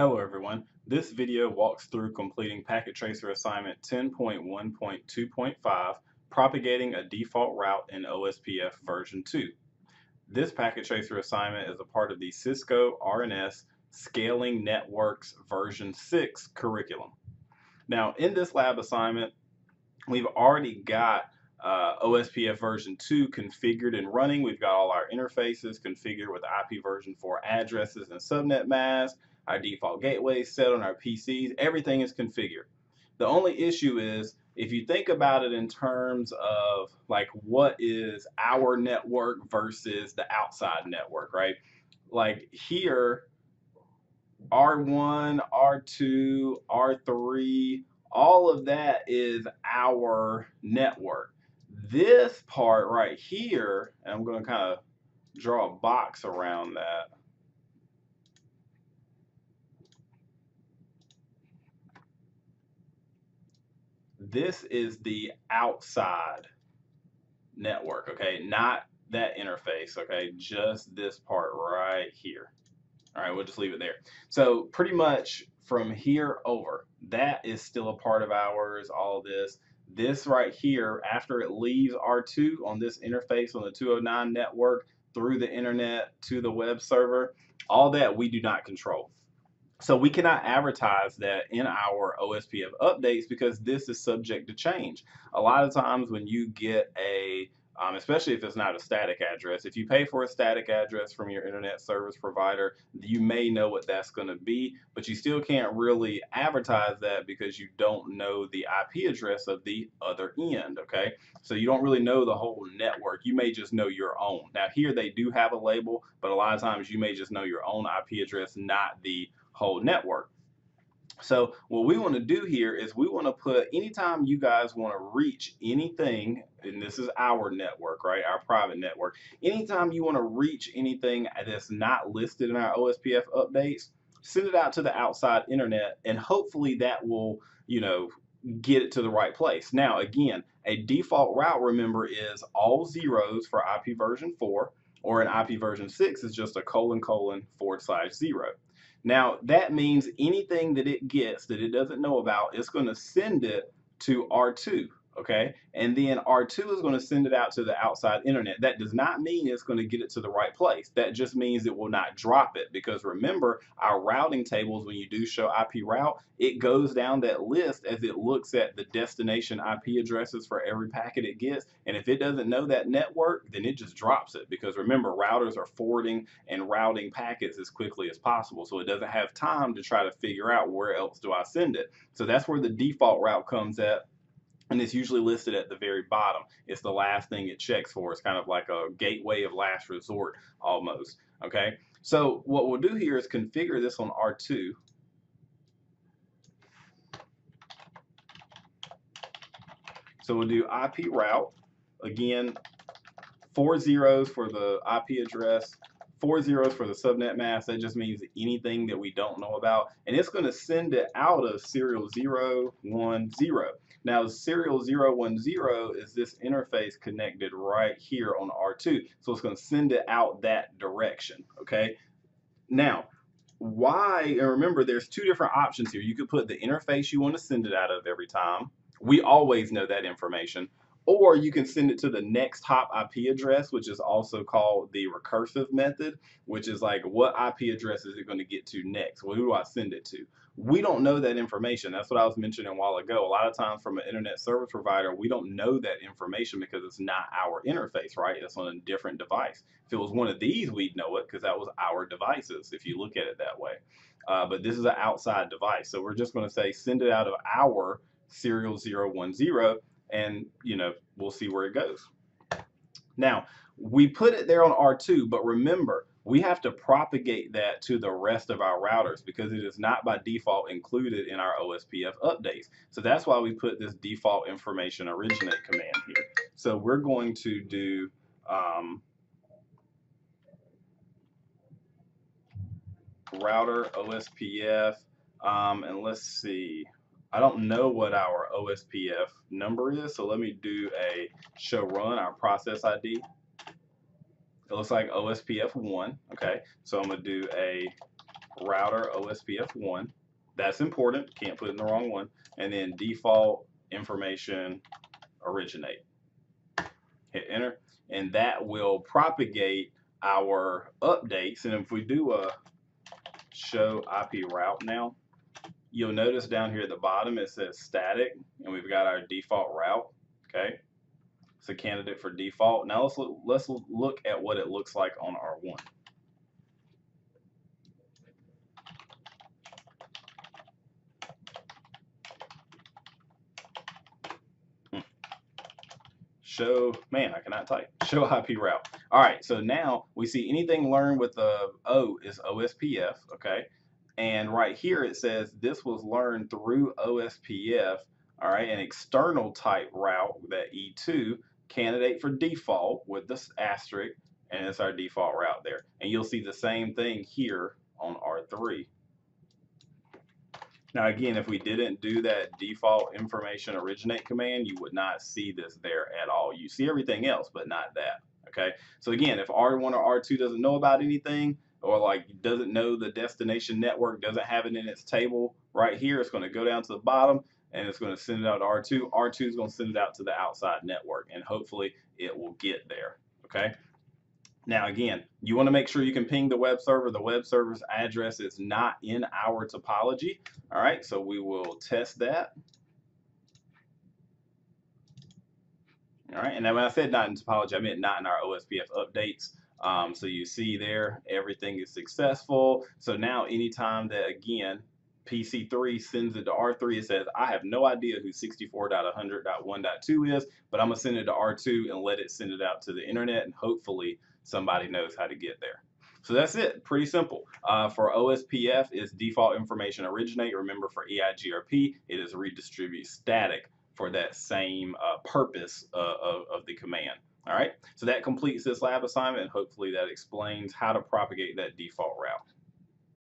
Hello everyone. This video walks through completing Packet Tracer Assignment 10.1.2.5, Propagating a Default Route in OSPF version 2. This Packet Tracer assignment is a part of the Cisco R&S Scaling Networks version 6 curriculum. Now, in this lab assignment, we've already got OSPF version 2 configured and running. We've got all our interfaces configured with IP version 4 addresses and subnet masks, our default gateways set on our PCs. Everything is configured. The only issue is if you think about it in terms of like what is our network versus the outside network, right? Like here, R1, R2, R3, all of that is our network. This part right here, and I'm going to kind of draw a box around that. This is the outside network, okay? Not that interface, okay? Just this part right here. All right, we'll just leave it there. So pretty much from here over, that is still a part of ours, all of this. This right here, after it leaves R2 on this interface on the 209 network through the internet to the web server, all that we do not control. So we cannot advertise that in our OSPF updates because this is subject to change. A lot of times when you get especially if it's not a static address, if you pay for a static address from your internet service provider, you may know what that's going to be, but you still can't really advertise that because you don't know the IP address of the other end, okay? So you don't really know the whole network. You may just know your own. Now here they do have a label, but a lot of times you may just know your own IP address, not the whole network. So what we want to do here is we want to put anytime you guys want to reach anything, and this is our network, right? Our private network. Anytime you want to reach anything that's not listed in our OSPF updates, send it out to the outside internet, and hopefully that will, get it to the right place. Now, again, a default route, remember, is all zeros for IP version 4, or an IP version 6 is just a : /0. Now, that means anything that it gets that it doesn't know about, it's going to send it to R2, okay? And then R2 is going to send it out to the outside internet. That does not mean it's going to get it to the right place. That just means it will not drop it, because remember, our routing tables, when you do show IP route, it goes down that list as it looks at the destination IP addresses for every packet it gets. And if it doesn't know that network, then it just drops it, because remember, routers are forwarding and routing packets as quickly as possible. So it doesn't have time to try to figure out where else do I send it. So that's where the default route comes at. And it's usually listed at the very bottom. It's the last thing it checks for. It's kind of like a gateway of last resort almost, okay? So what we'll do here is configure this on R2. So we'll do IP route. Again, 4 zeros for the IP address, 4 zeros for the subnet mask. That just means anything that we don't know about. And it's going to send it out of serial 010. Now, serial 010 is this interface connected right here on R2. So it's going to send it out that direction, okay? Now, why, and remember, there's two different options here. You could put the interface you want to send it out of every time. We always know that information. Or you can send it to the next hop IP address, which is also called the recursive method, which is like, what IP address is it going to get to next? Well, who do I send it to? We don't know that information. That's what I was mentioning a while ago. A lot of times from an internet service provider, we don't know that information because it's not our interface, right? It's on a different device. If it was one of these, we'd know it because that was our devices, if you look at it that way. But this is an outside device. So we're just going to say send it out of our serial 010, and we'll see where it goes. Now, we put it there on R2, but remember, we have to propagate that to the rest of our routers because it is not by default included in our OSPF updates. So that's why we put this default information originate command here. So we're going to do router OSPF, and let's see. I don't know what our OSPF number is, so let me do a show run, our process ID. It looks like OSPF 1, okay? So I'm gonna do a router OSPF1. That's important. Can't put in the wrong one. And then default information originate. Hit enter, and that will propagate our updates. And if we do a show IP route now, you'll notice down here at the bottom it says static, and we've got our default route. Okay, it's a candidate for default. Now let's look at what it looks like on R1. Show, man, I cannot type. Show IP route. All right, so now we see anything learned with the O is OSPF, okay? And right here it says this was learned through OSPF, all right, an external type route, that E2, candidate for default with this asterisk, and it's our default route there. And you'll see the same thing here on R3. Now again, if we didn't do that default information originate command, you would not see this there at all. You see everything else, but not that, okay? So again, if R1 or R2 doesn't know about anything, or like doesn't know the destination network, doesn't have it in its table right here, it's gonna go down to the bottom and it's gonna send it out to R2. R2 is gonna send it out to the outside network, and hopefully it will get there, okay? Now again, you want to make sure you can ping the web server. The web server's address is not in our topology. All right, so we will test that. All right, and then when I said not in topology, I meant not in our OSPF updates. So you see there, everything is successful. So now anytime that, again, PC3 sends it to R3, it says, I have no idea who 64.100.1.2 is, but I'm going to send it to R2 and let it send it out to the internet, and hopefully somebody knows how to get there. So that's it. Pretty simple. For OSPF, it's default information originate. Remember, for EIGRP, it is redistribute static for that same purpose of the command. All right, so that completes this lab assignment, and hopefully that explains how to propagate that default route.